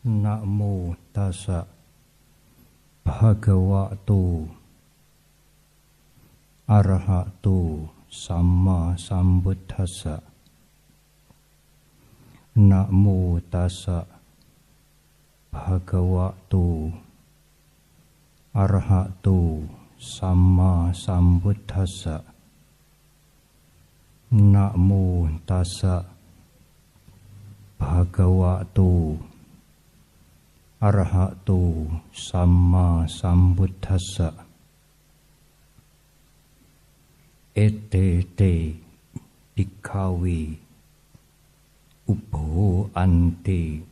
Namo tassa bhagavato arahato sama sambuddhassa. Namo tassa bhagavato arahato sama sambuddhassa. Namo tassa bhagavato arahato sama sambuddhassa. Etete bhikkhave ubbo ante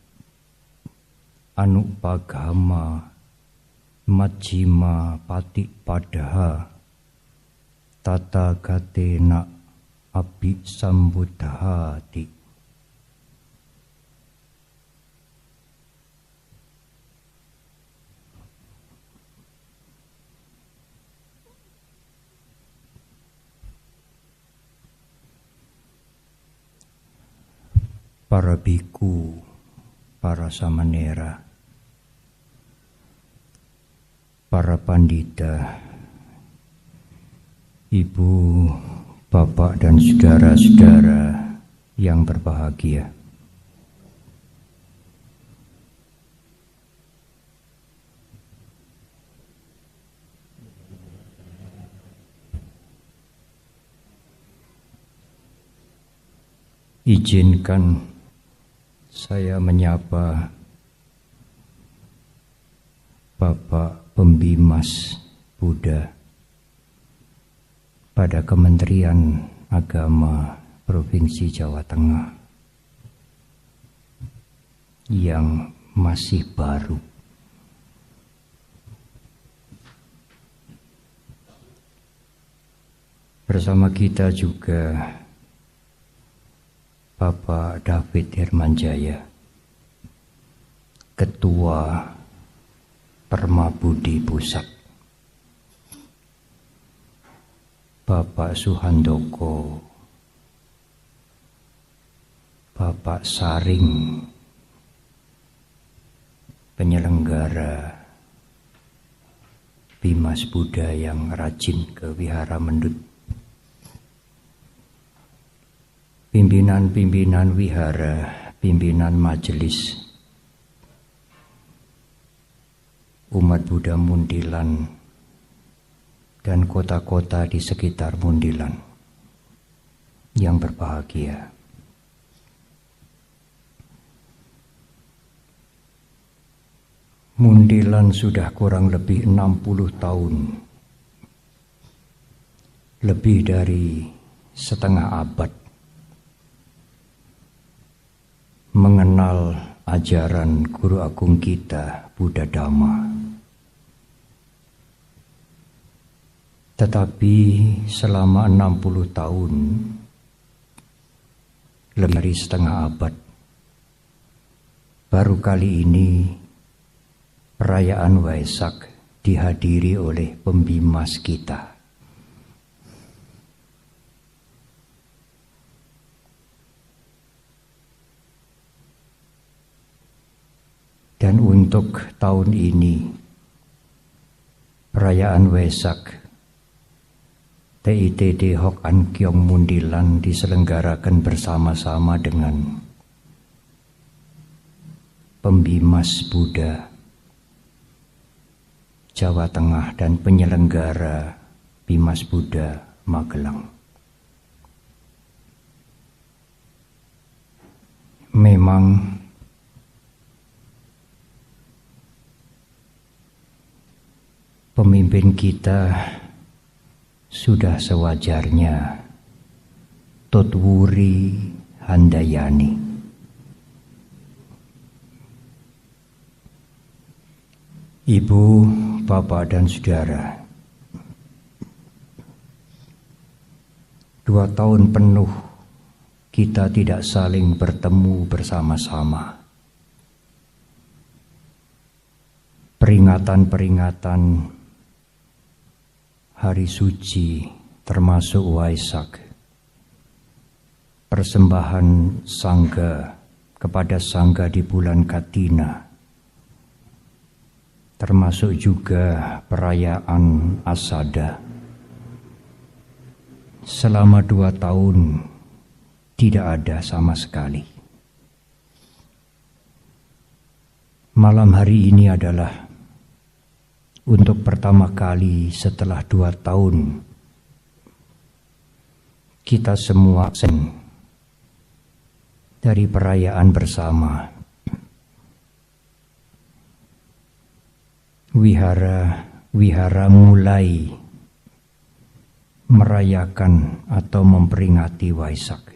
anupagama majjhima patipadha tatagatena abhisambuddhati. Para biku, para samanera, para pandita, ibu, bapak dan saudara-saudara yang berbahagia. Izinkan saya menyapa Bapak Pembimas Buddha pada Kementerian Agama Provinsi Jawa Tengah yang masih baru. Bersama kita juga Bapak David Hermanjaya, Ketua Permabudi Pusat, Bapak Suhandoko, Bapak Saring, penyelenggara Bimas Buddha yang rajin ke Wihara Mendut, pimpinan-pimpinan wihara, pimpinan majelis, umat Buddha Mundilan, dan kota-kota di sekitar Mundilan yang berbahagia. Mundilan sudah kurang lebih 60 tahun, lebih dari setengah abad, mengenal ajaran Guru Agung kita, Buddha Dhamma. Tetapi selama 60 tahun, lebih dari setengah abad, baru kali ini perayaan Waisak dihadiri oleh pembimas kita. Dan untuk tahun ini, perayaan Waisak TITD Hok An Kiong Mundilan diselenggarakan bersama-sama dengan Pembimas Buddha Jawa Tengah dan penyelenggara Bimas Buddha Magelang. Memang pemimpin kita sudah sewajarnya Tutwuri Handayani. Ibu, bapak dan saudara, 2 tahun penuh kita tidak saling bertemu bersama-sama. Peringatan-peringatan hari suci termasuk Waisak, persembahan sangga kepada sangga di bulan Katina termasuk juga perayaan Asada. Selama 2 tahun tidak ada sama sekali. Malam hari ini adalah untuk pertama kali setelah 2 tahun kita semua absen dari perayaan bersama. Wihara mulai merayakan atau memperingati Waisak.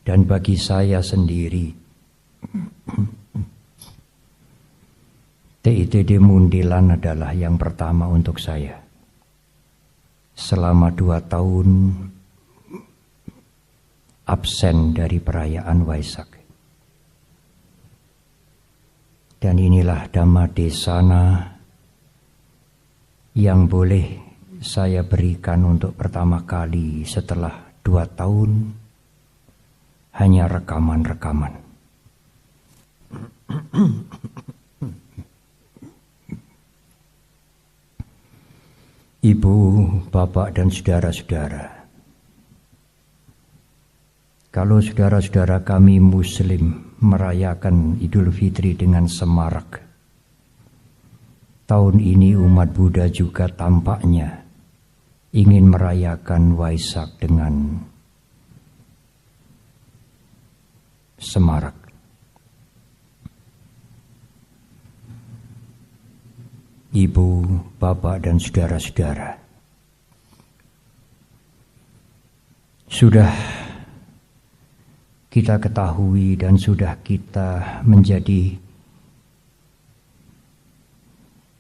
Dan bagi saya sendiri, TITD Mundilan adalah yang pertama untuk saya. Selama 2 tahun absen dari perayaan Waisak. Dan inilah Dhamma Desana yang boleh saya berikan untuk pertama kali setelah 2 tahun, hanya rekaman-rekaman. Ibu, bapak, dan saudara-saudara, kalau saudara-saudara kami Muslim merayakan Idul Fitri dengan semarak, tahun ini umat Buddha juga tampaknya ingin merayakan Waisak dengan semarak. Ibu, bapak, dan saudara-saudara, sudah kita ketahui dan sudah kita menjadi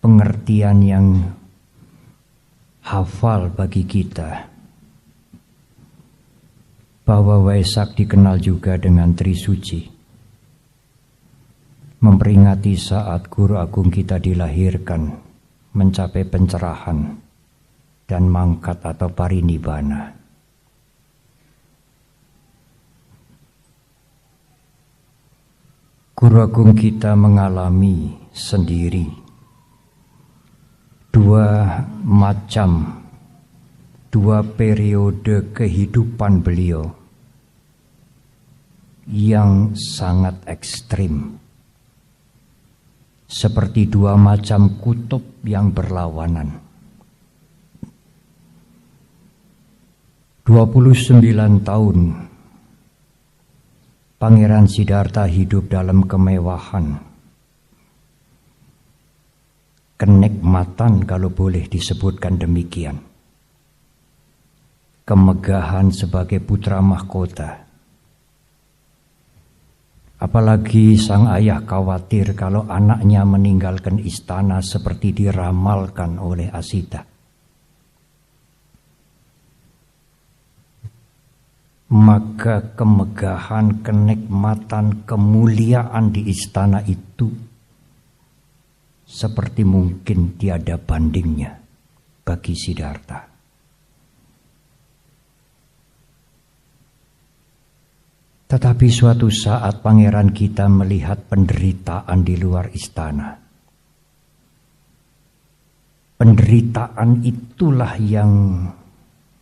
pengertian yang hafal bagi kita bahwa Waisak dikenal juga dengan Trisuci, memperingati saat Guru Agung kita dilahirkan, mencapai pencerahan dan mangkat atau parinibbana. Guru Agung kita mengalami sendiri 2 periode kehidupan beliau yang sangat ekstrim, seperti 2 macam kutub yang berlawanan. 29 tahun Pangeran Siddhartha hidup dalam kemewahan, kenikmatan kalau boleh disebutkan demikian, kemegahan sebagai putra mahkota. Apalagi sang ayah khawatir kalau anaknya meninggalkan istana seperti diramalkan oleh Asita. Maka kemegahan, kenikmatan, kemuliaan di istana itu seperti mungkin tiada bandingnya bagi Siddhartha. Tetapi suatu saat pangeran kita melihat penderitaan di luar istana. Penderitaan itulah yang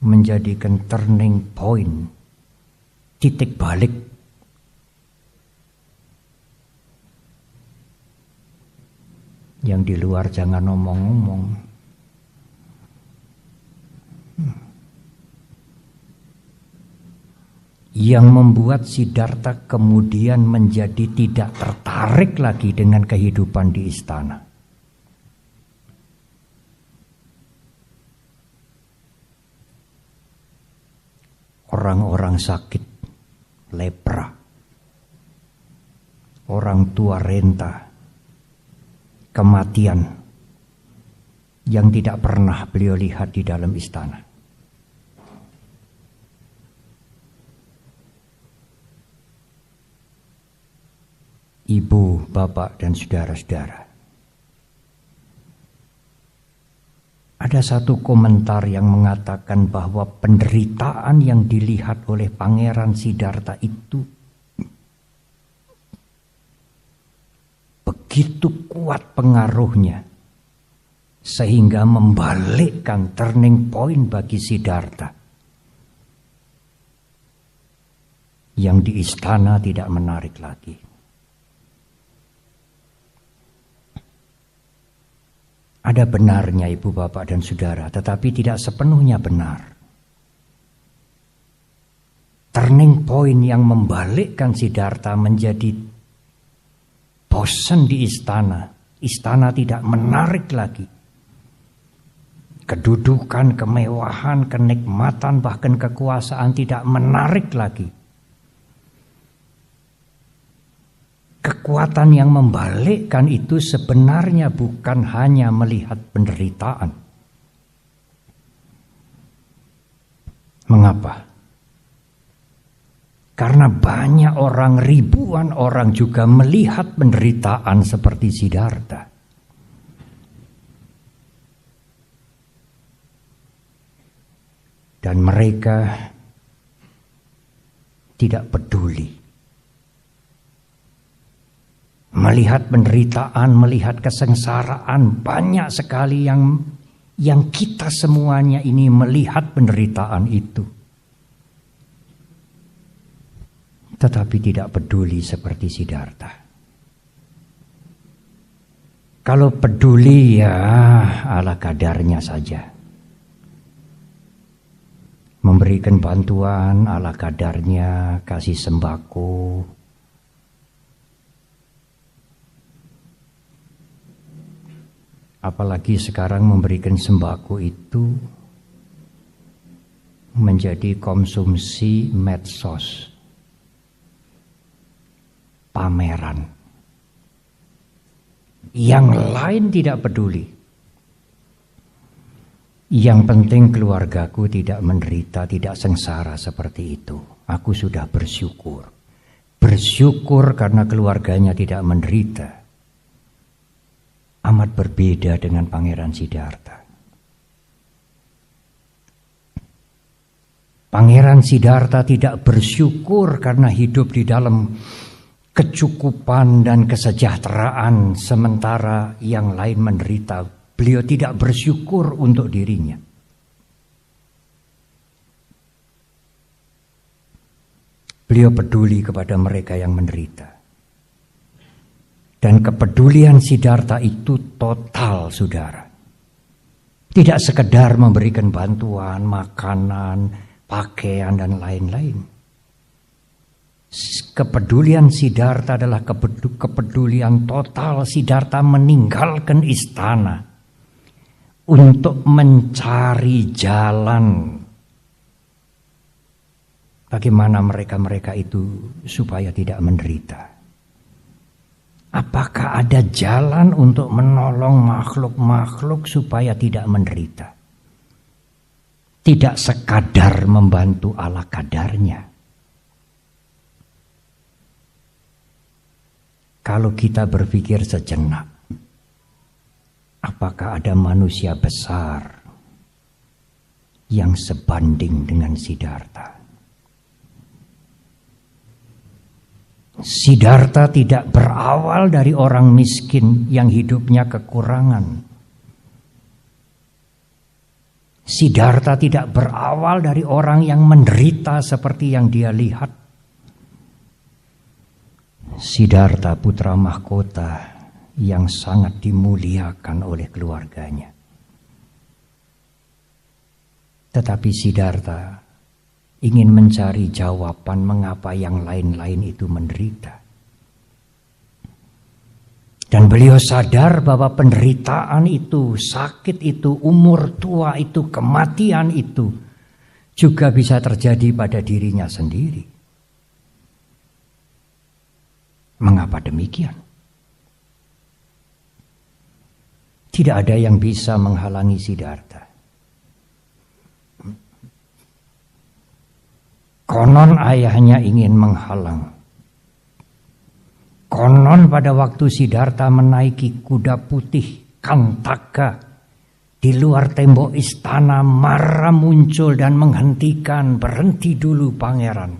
menjadikan turning point, titik balik. Yang di luar jangan ngomong-ngomong. Yang membuat Siddhartha kemudian menjadi tidak tertarik lagi dengan kehidupan di istana. Orang-orang sakit, lepra, orang tua renta, kematian yang tidak pernah beliau lihat di dalam istana. Ibu, bapak, dan saudara-saudara, ada satu komentar yang mengatakan bahwa penderitaan yang dilihat oleh Pangeran Siddhartha itu begitu kuat pengaruhnya sehingga membalikkan turning point bagi Siddhartha. Yang di istana tidak menarik lagi. Ada benarnya ibu bapak dan saudara, tetapi tidak sepenuhnya benar. Turning point yang membalikkan Siddhartha menjadi bosan di istana. Istana tidak menarik lagi. Kedudukan, kemewahan, kenikmatan, bahkan kekuasaan tidak menarik lagi. Kekuatan yang membalikkan itu sebenarnya bukan hanya melihat penderitaan. Mengapa? Karena banyak orang, ribuan orang juga melihat penderitaan seperti Siddhartha. Dan mereka tidak peduli. Melihat penderitaan, melihat kesengsaraan, banyak sekali yang kita semuanya ini melihat penderitaan itu. Tetapi tidak peduli seperti Siddhartha. Kalau peduli ya ala kadarnya saja. Memberikan bantuan ala kadarnya, kasih sembako. Apalagi sekarang memberikan sembako itu menjadi konsumsi medsos, pameran. Yang lain tidak peduli. Yang penting keluargaku tidak menderita, tidak sengsara seperti itu. Aku sudah bersyukur. Bersyukur karena keluarganya tidak menderita. Amat berbeda dengan Pangeran Siddhartha. Pangeran Siddhartha tidak bersyukur karena hidup di dalam kecukupan dan kesejahteraan sementara yang lain menderita. Beliau tidak bersyukur untuk dirinya. Beliau peduli kepada mereka yang menderita. Dan kepedulian Siddhartha itu total, saudara. Tidak sekedar memberikan bantuan, makanan, pakaian, dan lain-lain. Kepedulian Siddhartha adalah kepedulian total. Siddhartha meninggalkan istana untuk mencari jalan bagaimana mereka-mereka itu supaya tidak menderita. Apakah ada jalan untuk menolong makhluk-makhluk supaya tidak menderita? Tidak sekadar membantu ala kadarnya. Kalau kita berpikir sejenak, apakah ada manusia besar yang sebanding dengan Siddhartha? Siddhartha tidak berawal dari orang miskin yang hidupnya kekurangan. Siddhartha tidak berawal dari orang yang menderita seperti yang dia lihat. Siddhartha putra mahkota yang sangat dimuliakan oleh keluarganya. Tetapi Siddhartha ingin mencari jawaban mengapa yang lain-lain itu menderita. Dan beliau sadar bahwa penderitaan itu, sakit itu, umur tua itu, kematian itu juga bisa terjadi pada dirinya sendiri. Mengapa demikian? Tidak ada yang bisa menghalangi Siddhartha. Konon ayahnya ingin menghalang. Konon pada waktu Siddhartha menaiki kuda putih Kantaka di luar tembok istana, Mara muncul dan menghentikan, berhenti dulu pangeran.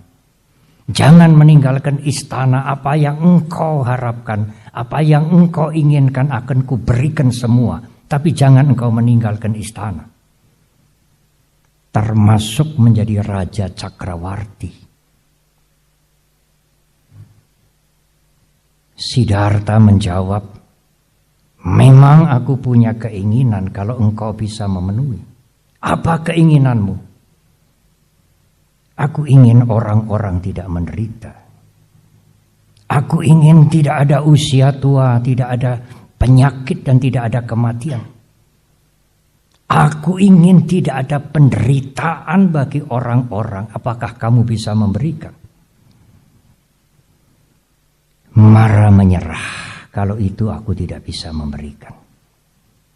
Jangan meninggalkan istana. Apa yang engkau harapkan, apa yang engkau inginkan akan kuberikan semua. Tapi jangan engkau meninggalkan istana. Termasuk menjadi Raja Cakrawarti. Siddhartha menjawab, memang aku punya keinginan kalau engkau bisa memenuhi. Apa keinginanmu? Aku ingin orang-orang tidak menderita. Aku ingin tidak ada usia tua, tidak ada penyakit dan tidak ada kematian. Aku ingin tidak ada penderitaan bagi orang-orang. Apakah kamu bisa memberikan? Mara menyerah. Kalau itu aku tidak bisa memberikan.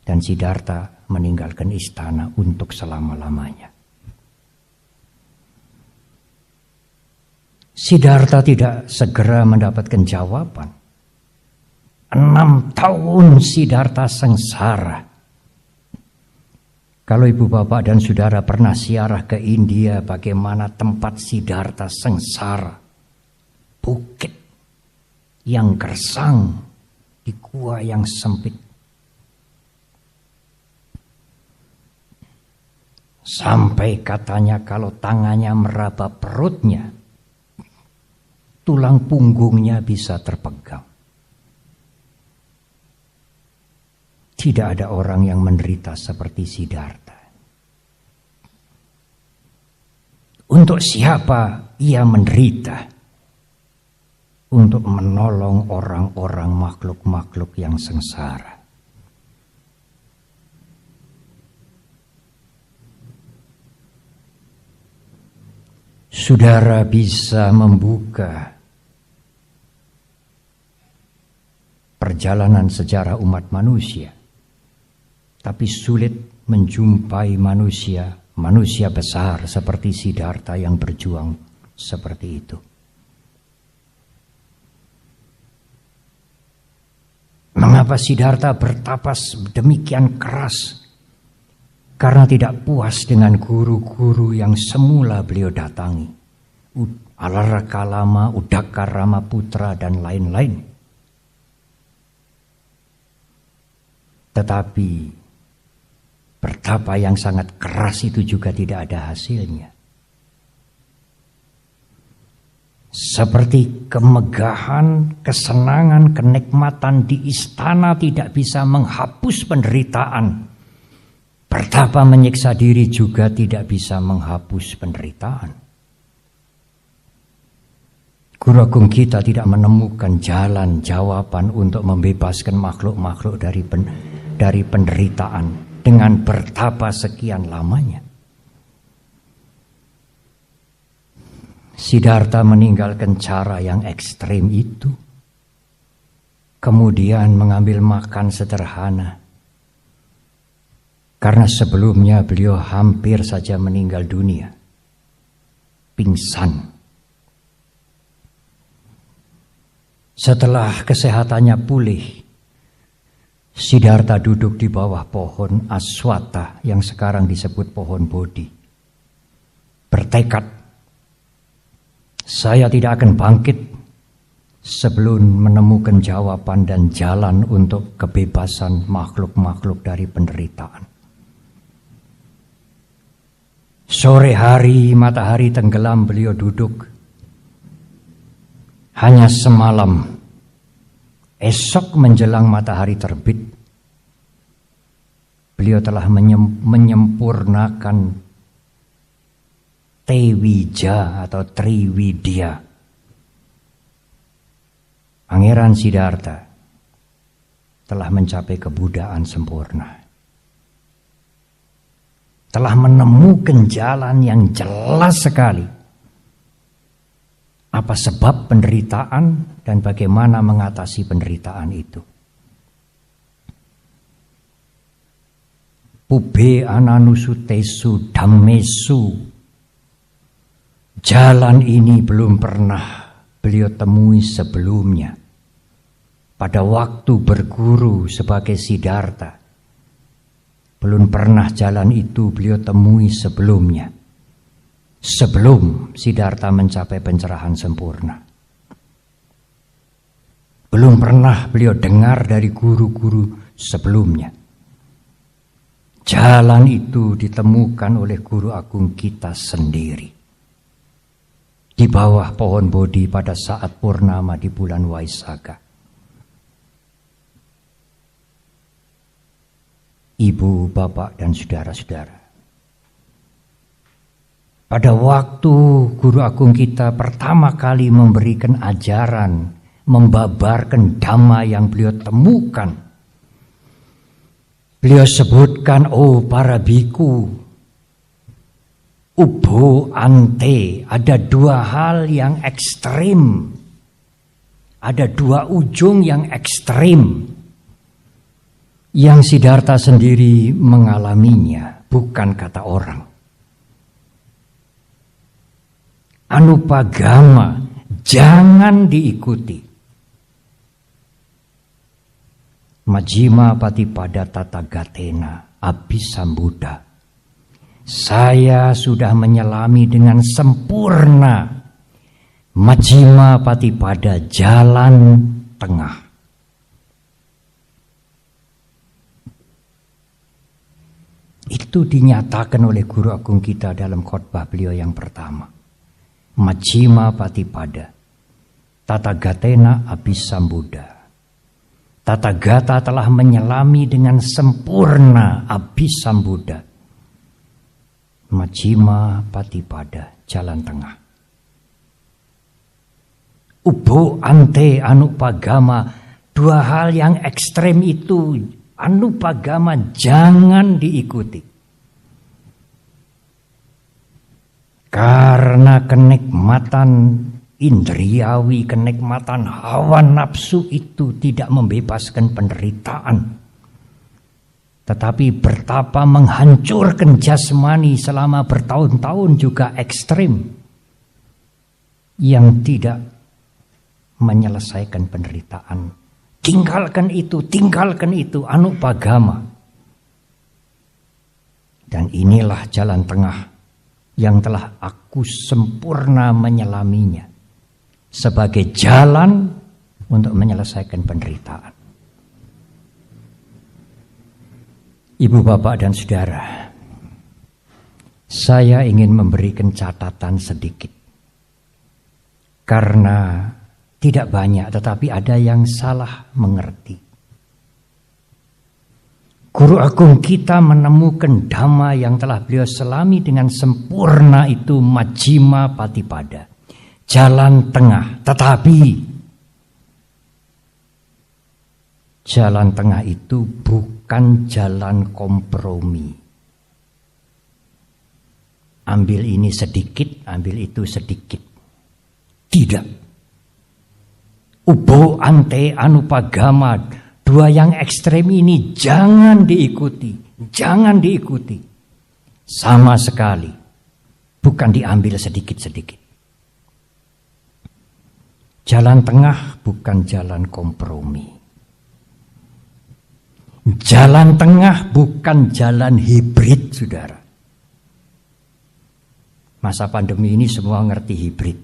Dan Siddhartha meninggalkan istana untuk selama-lamanya. Siddhartha tidak segera mendapatkan jawaban. 6 tahun Siddhartha sengsara. Kalau ibu bapak dan saudara pernah ziarah ke India, bagaimana tempat Siddhartha sengsara. Bukit yang gersang di gua yang sempit. Sampai katanya kalau tangannya meraba perutnya, tulang punggungnya bisa terpegang. Tidak ada orang yang menderita seperti Siddhartha. Untuk siapa ia menderita? Untuk menolong orang-orang makhluk-makhluk yang sengsara. Saudara bisa membuka perjalanan sejarah umat manusia, tapi sulit menjumpai manusia besar seperti Siddhartha yang berjuang seperti itu. Mengapa Siddhartha bertapas demikian keras? Karena tidak puas dengan guru-guru yang semula beliau datangi. Alarakalama, Udakarama Putra, dan lain-lain. Tetapi bertapa yang sangat keras itu juga tidak ada hasilnya. Seperti kemegahan, kesenangan, kenikmatan di istana tidak bisa menghapus penderitaan. Bertapa menyiksa diri juga tidak bisa menghapus penderitaan. Guru Agung kita tidak menemukan jalan jawaban untuk membebaskan makhluk-makhluk dari penderitaan dengan bertapa sekian lamanya. Siddhartha meninggalkan cara yang ekstrim itu. Kemudian mengambil makan sederhana. Karena sebelumnya beliau hampir saja meninggal dunia. Pingsan. Setelah kesehatannya pulih, Siddhartha duduk di bawah pohon Aswatha yang sekarang disebut pohon Bodhi. Bertekad, saya tidak akan bangkit sebelum menemukan jawaban dan jalan untuk kebebasan makhluk-makhluk dari penderitaan. Sore hari, matahari tenggelam, beliau duduk. Hanya semalam, esok menjelang matahari terbit, beliau telah menyempurnakan Tewija atau Triwidya. Pangeran Siddhartha telah mencapai kebudaan sempurna. Telah menemukan jalan yang jelas sekali. Apa sebab penderitaan dan bagaimana mengatasi penderitaan itu. Pube ananusutesu dhammesu. Jalan ini belum pernah beliau temui sebelumnya. Pada waktu berguru sebagai Siddhartha, belum pernah jalan itu beliau temui sebelumnya. sebelum Siddhartha mencapai pencerahan sempurna. Belum pernah beliau dengar dari guru-guru sebelumnya. Jalan itu ditemukan oleh guru agung kita sendiri. Di bawah pohon Bodhi pada saat purnama di bulan Waisaga. Ibu, bapak, dan saudara-saudara. Pada waktu guru agung kita pertama kali memberikan ajaran, membabarkan dhamma yang beliau temukan. Beliau sebutkan, oh para biku, ubo ante, ada dua hal yang ekstrim. Ada dua ujung yang ekstrim. Yang Siddhartha sendiri mengalaminya, bukan kata orang. Anupagama, jangan diikuti. Majjhima Patipada Tatagatena Abhisambuddha. Saya sudah menyelami dengan sempurna Majjhima Patipada, jalan tengah. Itu dinyatakan oleh guru agung kita dalam khotbah beliau yang pertama. Majjhima Patipada Tatagatena Abhisambuddha. Tathagata telah menyelami dengan sempurna Abhisambuddha. Majjhima Patipada, jalan tengah. Ubo ante anupagama, dua hal yang ekstrem itu, anupagama, jangan diikuti. Karena kenikmatan indriawi, kenikmatan hawa nafsu itu tidak membebaskan penderitaan, tetapi bertapa menghancurkan jasmani selama bertahun-tahun juga ekstrim, yang tidak menyelesaikan penderitaan. Tinggalkan itu, anupagama. Dan inilah jalan tengah yang telah aku sempurna menyelaminya, sebagai jalan untuk menyelesaikan penderitaan. Ibu, bapak, dan saudara, saya ingin memberikan catatan sedikit. Karena tidak banyak, tetapi ada yang salah mengerti. Guru agung kita menemukan dhamma yang telah beliau selami dengan sempurna itu Majjhima Patipada, jalan tengah. Tetapi jalan tengah itu bukan jalan kompromi. Ambil ini sedikit, ambil itu sedikit. Tidak. Ubo ante anupagama, dua yang ekstrem ini jangan diikuti. Jangan diikuti. Sama sekali. Bukan diambil sedikit-sedikit. Jalan tengah bukan jalan kompromi. Jalan tengah bukan jalan hibrid, saudara. Masa pandemi ini semua ngerti hibrid.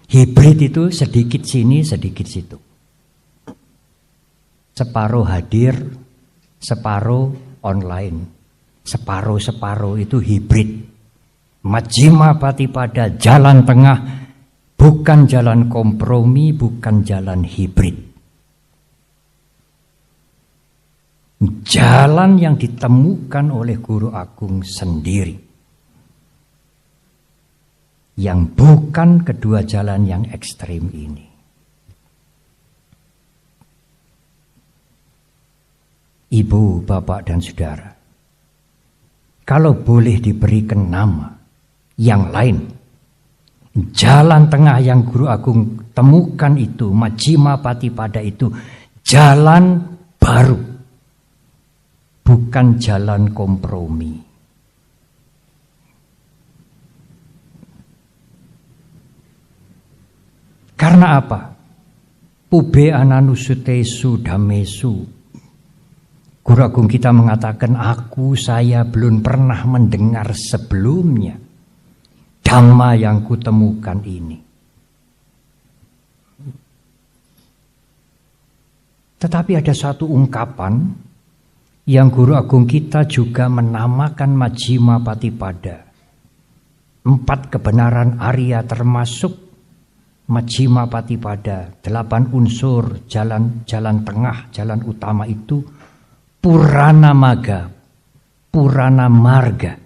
Hibrid itu sedikit sini, sedikit situ. Separuh hadir, separuh online. Separuh-separuh itu hibrid. Majjhima Patipada, jalan tengah, bukan jalan kompromi, bukan jalan hibrid. Jalan yang ditemukan oleh guru agung sendiri. Yang bukan kedua jalan yang ekstrim ini. Ibu, bapak, dan saudara, kalau boleh diberikan nama yang lain, jalan tengah yang guru agung temukan itu, Majjhima Patipada itu, jalan baru, bukan jalan kompromi. Karena apa? Pube ananusutesu dhamesu. Guru agung kita mengatakan, saya belum pernah mendengar sebelumnya Dhamma yang kutemukan ini. Tetapi ada satu ungkapan yang Guru Agung kita juga menamakan Majjhima Patipada. 4 kebenaran Arya termasuk Majjhima Patipada, 8 unsur jalan tengah, jalan utama itu Purana Magga, Purana Marga.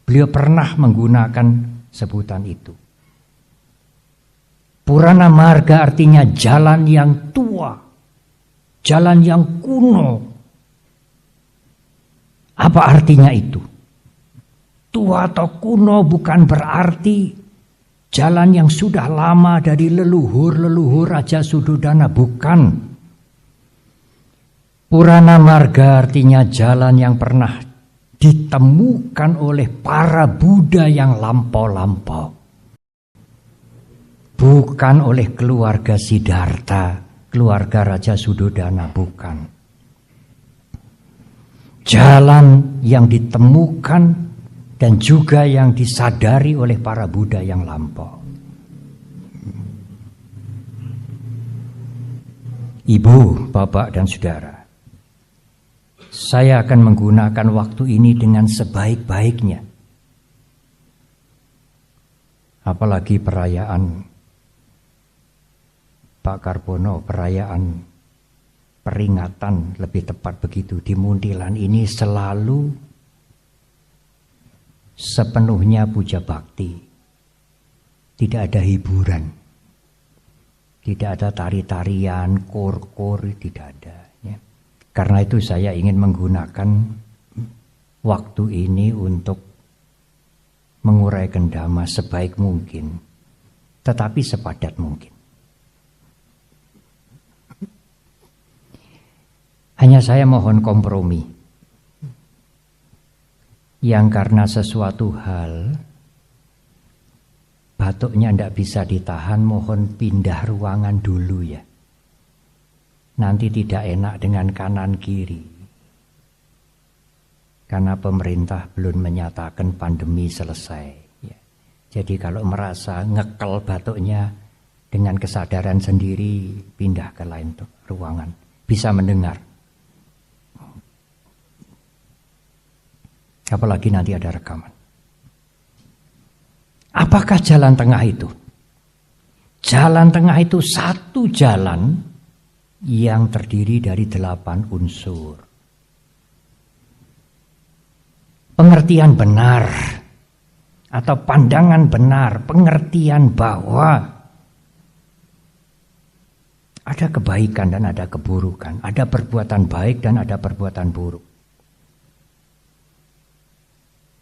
Beliau pernah menggunakan sebutan itu. Purana Marga artinya jalan yang tua, jalan yang kuno. Apa artinya itu? Tua atau kuno bukan berarti jalan yang sudah lama dari leluhur Raja Suddhodana, bukan. Purana Marga artinya jalan yang pernah ditemukan oleh para Buddha yang lampau-lampau. Bukan oleh keluarga Siddhartha, keluarga Raja Suddhodana, bukan. Jalan yang ditemukan dan juga yang disadari oleh para Buddha yang lampau. Ibu, Bapak, dan Saudara, saya akan menggunakan waktu ini dengan sebaik-baiknya. Apalagi perayaan Pak Karbono, perayaan peringatan, lebih tepat begitu, di Muntilan ini selalu sepenuhnya puja bakti. Tidak ada hiburan, tidak ada tari-tarian, kor-kor, tidak ada. Karena itu saya ingin menggunakan waktu ini untuk menguraikan Dhamma sebaik mungkin, tetapi sepadat mungkin. Hanya saya mohon kompromi, yang karena sesuatu hal batuknya tidak bisa ditahan, mohon pindah ruangan dulu ya. Nanti tidak enak dengan kanan kiri. Karena pemerintah belum menyatakan pandemi selesai. Ya. Jadi kalau merasa ngekel batuknya, dengan kesadaran sendiri pindah ke lain ruangan. Bisa mendengar. Apalagi nanti ada rekaman. Apakah jalan tengah itu? Jalan tengah itu satu jalan yang terdiri dari 8 unsur. Pengertian benar atau pandangan benar, pengertian bahwa ada kebaikan dan ada keburukan, ada perbuatan baik dan ada perbuatan buruk.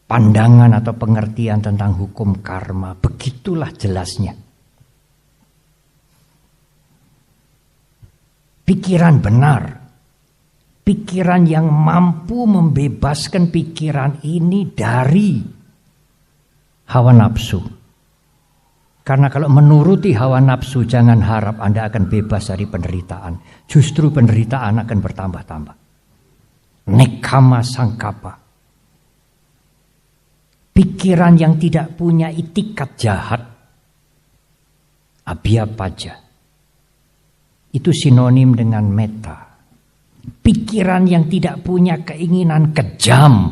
Pandangan atau pengertian tentang hukum karma, begitulah jelasnya. Pikiran benar, pikiran yang mampu membebaskan pikiran ini dari hawa nafsu. Karena kalau menuruti hawa nafsu, jangan harap Anda akan bebas dari penderitaan. Justru penderitaan akan bertambah-tambah. Nekkhamma sankappa. Pikiran yang tidak punya itikat jahat, abhyapaja. Itu sinonim dengan metta. Pikiran yang tidak punya keinginan kejam,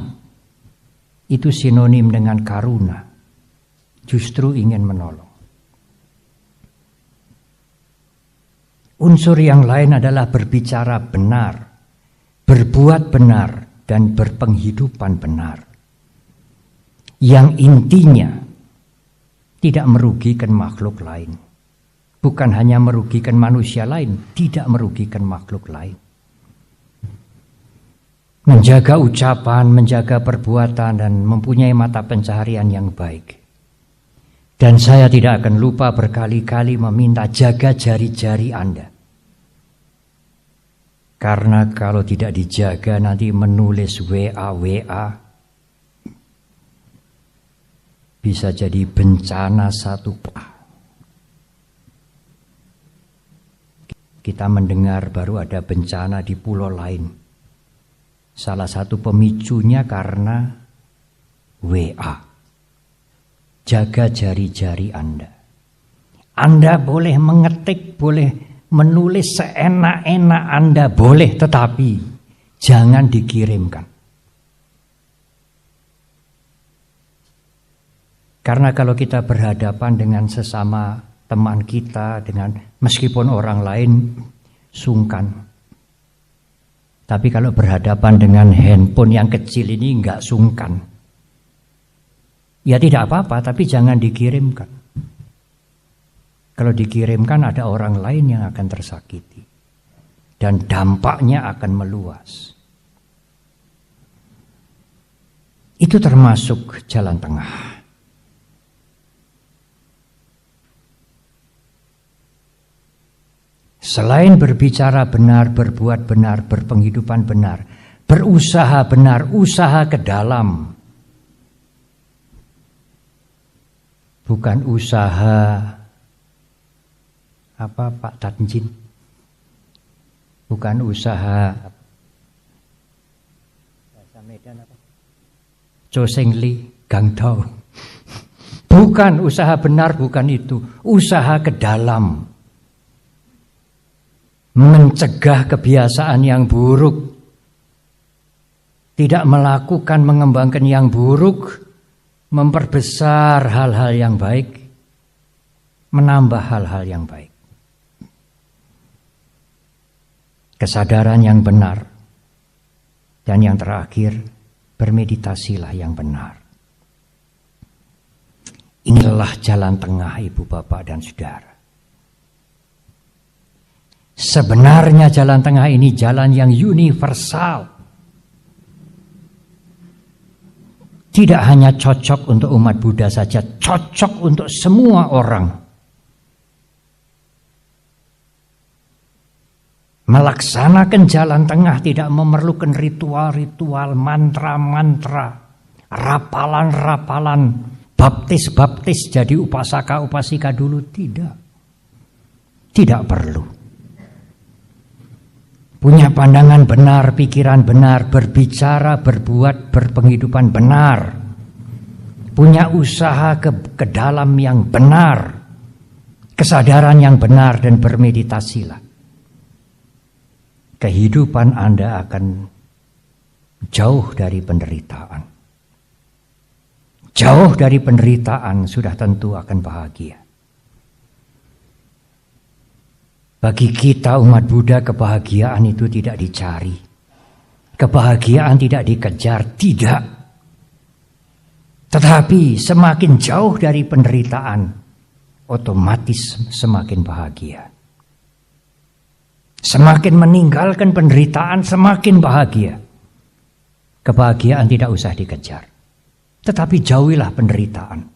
itu sinonim dengan karuna. Justru ingin menolong. Unsur yang lain adalah berbicara benar, berbuat benar, dan berpenghidupan benar. Yang intinya tidak merugikan makhluk lain. Bukan hanya merugikan manusia lain, tidak merugikan makhluk lain. Menjaga ucapan, menjaga perbuatan, dan mempunyai mata pencaharian yang baik. Dan saya tidak akan lupa berkali-kali meminta jaga jari-jari Anda. Karena kalau tidak dijaga nanti menulis WA bisa jadi bencana satu. Kita mendengar baru ada bencana di pulau lain. Salah satu pemicunya karena WA. jaga jari-jari Anda. Anda boleh mengetik, boleh menulis seenak-enak Anda, boleh, tetapi jangan dikirimkan. Karena kalau kita berhadapan dengan sesama teman kita, dengan meskipun orang lain sungkan. Tapi kalau berhadapan dengan handphone yang kecil ini enggak sungkan. Ya tidak apa-apa, tapi jangan dikirimkan. Kalau dikirimkan ada orang lain yang akan tersakiti. Dan dampaknya akan meluas. Itu termasuk jalan tengah. Selain berbicara benar, berbuat benar, berpenghidupan benar, berusaha benar, usaha ke dalam. Bukan usaha apa Pak Tanjin? Bukan usaha bahasa Medan apa? Cosengli Gangtau. Bukan usaha benar, bukan itu. Usaha ke dalam. Mencegah kebiasaan yang buruk, tidak melakukan, mengembangkan yang buruk, memperbesar hal-hal yang baik, menambah hal-hal yang baik. Kesadaran yang benar, dan yang terakhir, bermeditasilah yang benar. Inilah jalan tengah Ibu Bapak dan Saudara. Sebenarnya jalan tengah ini jalan yang universal. Tidak hanya cocok untuk umat Buddha saja, cocok untuk semua orang. Melaksanakan jalan tengah tidak memerlukan ritual-ritual, mantra-mantra, rapalan-rapalan, baptis-baptis jadi upasaka-upasika dulu, tidak. Tidak perlu. Punya pandangan benar, pikiran benar, berbicara, berbuat, berpenghidupan benar. Punya usaha ke dalam yang benar. Kesadaran yang benar dan bermeditasilah. Kehidupan Anda akan jauh dari penderitaan. Jauh dari penderitaan sudah tentu akan bahagia. Bagi kita umat Buddha, kebahagiaan itu tidak dicari. Kebahagiaan tidak dikejar, tidak. Tetapi semakin jauh dari penderitaan, otomatis semakin bahagia. Semakin meninggalkan penderitaan, semakin bahagia. Kebahagiaan tidak usah dikejar. Tetapi jauhilah penderitaan.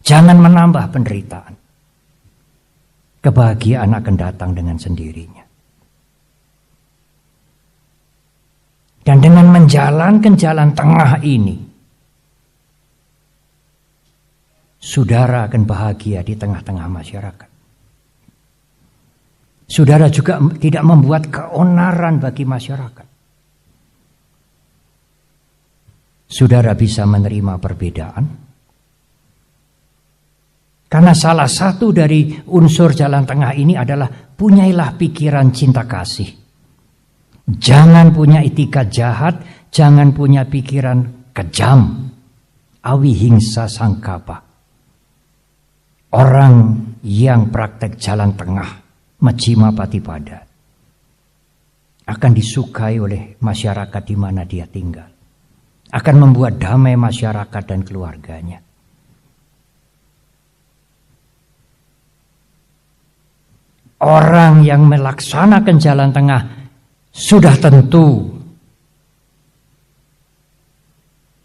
Jangan menambah penderitaan. Kebahagiaan akan datang dengan sendirinya. Dan dengan menjalankan jalan tengah ini, saudara akan bahagia di tengah-tengah masyarakat. Saudara juga tidak membuat keonaran bagi masyarakat. Saudara bisa menerima perbedaan. Karena salah satu dari unsur jalan tengah ini adalah punyailah pikiran cinta kasih. Jangan punya etika jahat, jangan punya pikiran kejam. Awihingsa sangkapa. Orang yang praktek jalan tengah, majjhima patipada, akan disukai oleh masyarakat di mana dia tinggal. Akan membuat damai masyarakat dan keluarganya. Orang yang melaksanakan jalan tengah sudah tentu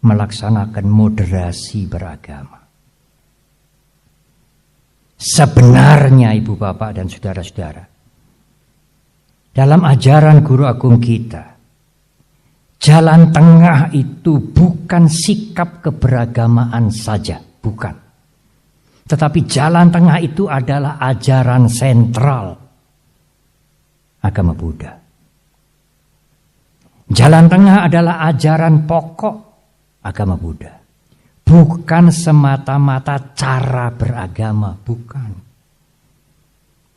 melaksanakan moderasi beragama. Sebenarnya Ibu Bapak dan Saudara-saudara, dalam ajaran Guru Agung kita, jalan tengah itu bukan sikap keberagamaan saja, bukan. Tetapi jalan tengah itu adalah ajaran sentral agama Buddha. Jalan tengah adalah ajaran pokok agama Buddha. bukan semata-mata cara beragama, bukan.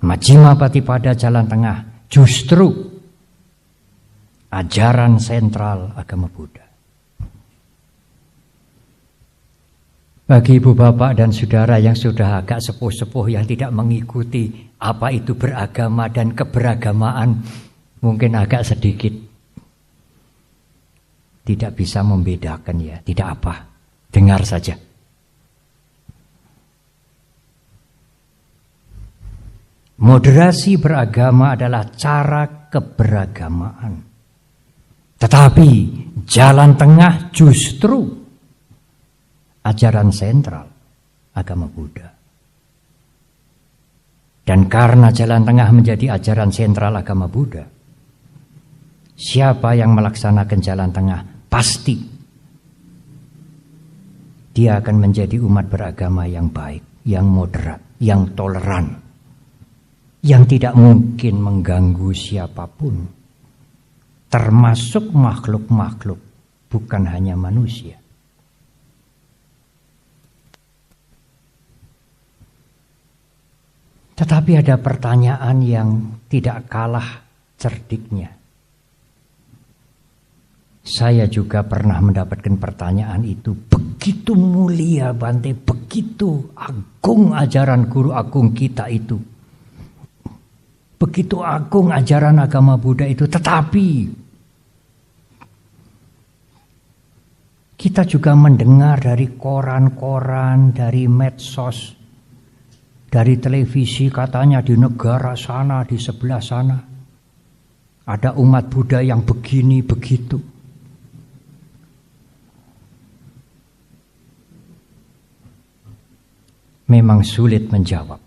Majjhima Patipada jalan tengah justru ajaran sentral agama Buddha. Bagi ibu bapak dan saudara yang sudah agak sepuh-sepuh yang tidak mengikuti apa itu beragama dan keberagamaan, mungkin agak sedikit tidak bisa membedakan ya, tidak apa, dengar saja. Moderasi beragama adalah cara keberagamaan. Tetapi jalan tengah justru ajaran sentral agama Buddha. Dan karena jalan tengah menjadi ajaran sentral agama Buddha, siapa yang melaksanakan jalan tengah pasti dia akan menjadi umat beragama yang baik, yang moderat, yang toleran, yang tidak mungkin mengganggu siapapun, termasuk makhluk-makhluk, bukan hanya manusia. Tetapi ada pertanyaan yang tidak kalah cerdiknya. Saya juga pernah mendapatkan pertanyaan itu. Begitu mulia Bante, begitu agung ajaran guru agung kita itu. Begitu agung ajaran agama Buddha itu. Tetapi kita juga mendengar dari koran-koran, dari medsos, dari televisi, katanya di negara sana, di sebelah sana ada umat Buddha yang begini, begitu. Memang sulit menjawab.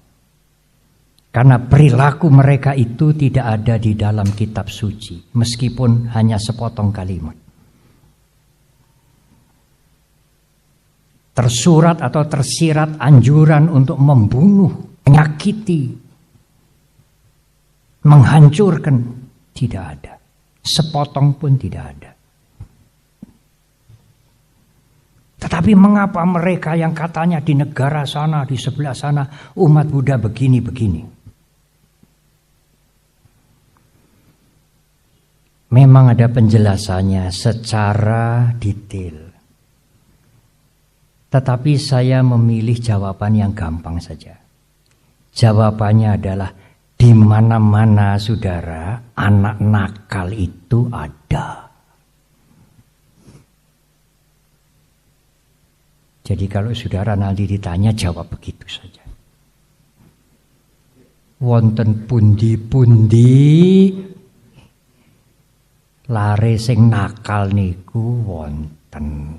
Karena perilaku mereka itu tidak ada di dalam kitab suci, meskipun hanya sepotong kalimat. Tersurat atau tersirat anjuran untuk membunuh, menyakiti, menghancurkan, tidak ada. Sepotong pun tidak ada. Tetapi mengapa mereka yang katanya di negara sana, di sebelah sana, umat Buddha begini-begini? Memang ada penjelasannya secara detail. Tetapi saya memilih jawaban yang gampang saja. Jawabannya adalah di mana-mana saudara, anak nakal itu ada. Jadi kalau saudara nanti ditanya, jawab begitu saja. Wonten pundi-pundi lare sing nakal niku wonten.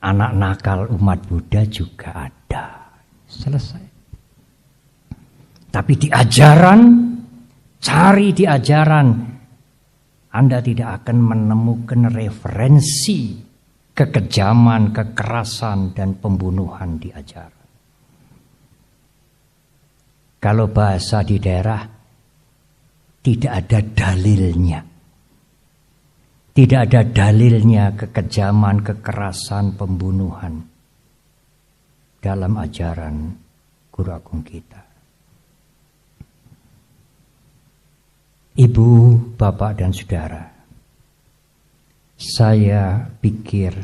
Anak nakal umat Buddha juga ada. Selesai. Tapi di ajaran, cari di ajaran, Anda tidak akan menemukan referensi kekejaman, kekerasan, dan pembunuhan di ajaran. Kalau bahasa di daerah, tidak ada dalilnya. Tidak ada dalilnya kekejaman, kekerasan, pembunuhan dalam ajaran Guru Agung kita. Ibu, bapak, dan saudara, saya pikir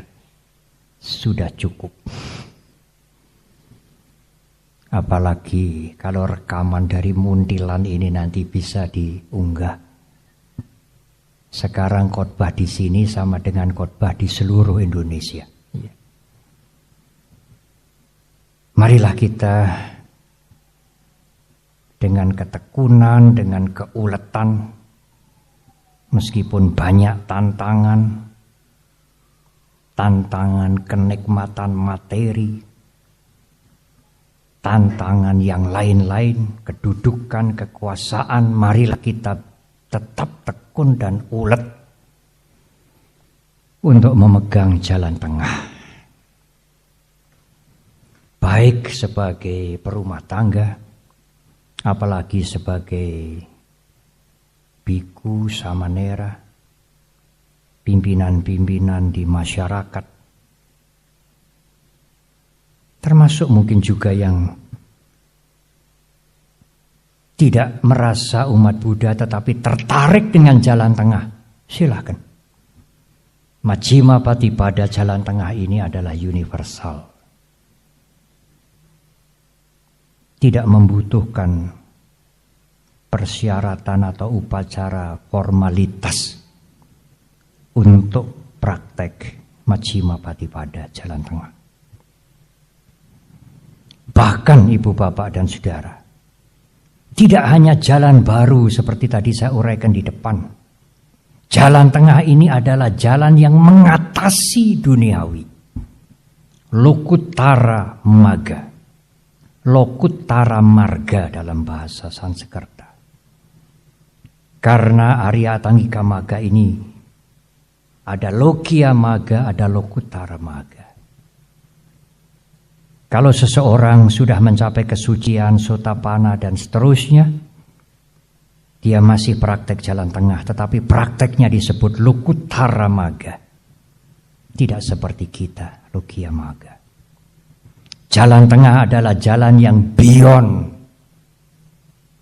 sudah cukup. Apalagi kalau rekaman dari Muntilan ini nanti bisa diunggah. Sekarang khotbah di sini sama dengan khotbah di seluruh Indonesia. Marilah kita dengan ketekunan, dengan keuletan, meskipun banyak tantangan kenikmatan materi, tantangan yang lain-lain, kedudukan, kekuasaan, marilah kita tetap tekun dan ulet untuk memegang jalan tengah. Baik sebagai perumah tangga, apalagi sebagai biku samanera, pimpinan-pimpinan di masyarakat, Termasuk mungkin juga yang tidak merasa umat Buddha tetapi tertarik dengan jalan tengah. Silakan. Majjhima Patipada, jalan tengah ini adalah universal. Tidak membutuhkan persyaratan atau upacara formalitas untuk praktek Majjhima Patipada, jalan tengah. Bahkan ibu bapak dan saudara, tidak hanya jalan baru seperti tadi saya uraikan di depan. Jalan tengah ini adalah jalan yang mengatasi duniawi. Lokuttara Magga. Lokuttara Marga dalam bahasa Sanskerta. Karena Arya Atangika Magga ini ada Lokia Magga, ada Lokuttara Magga. Kalau seseorang sudah mencapai kesucian, Sotapanna dan seterusnya, dia masih praktek jalan tengah, tetapi prakteknya disebut Lokuttara Magga. Tidak seperti kita, Lokia Magga. Jalan tengah adalah jalan yang beyond,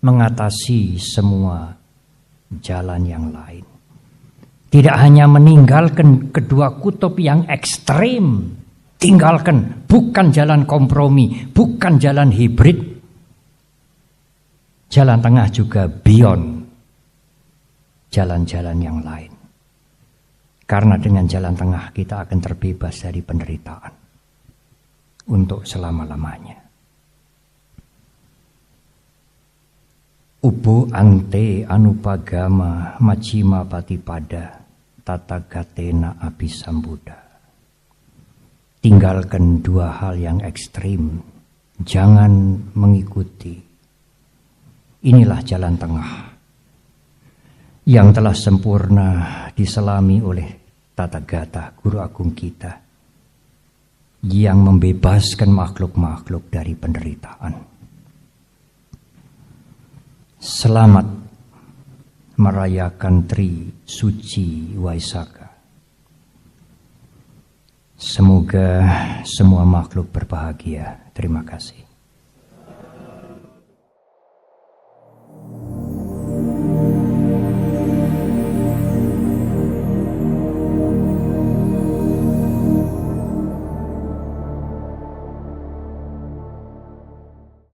mengatasi semua jalan yang lain. Tidak hanya meninggalkan kedua kutub yang ekstrem, tinggalkan, bukan jalan kompromi, bukan jalan hibrid. Jalan tengah juga beyond jalan-jalan yang lain. Karena dengan jalan tengah kita akan terbebas dari penderitaan untuk selama-lamanya. Ubo ante anupagama Majjhima Patipada Tathagatena Abhisambuddha. Tinggalkan dua hal yang ekstrim, jangan mengikuti. Inilah jalan tengah yang telah sempurna diselami oleh Tathagata, Guru Agung kita, yang membebaskan makhluk-makhluk dari penderitaan. Selamat merayakan Tri Suci Waisakha. Semoga semua makhluk berbahagia. Terima kasih.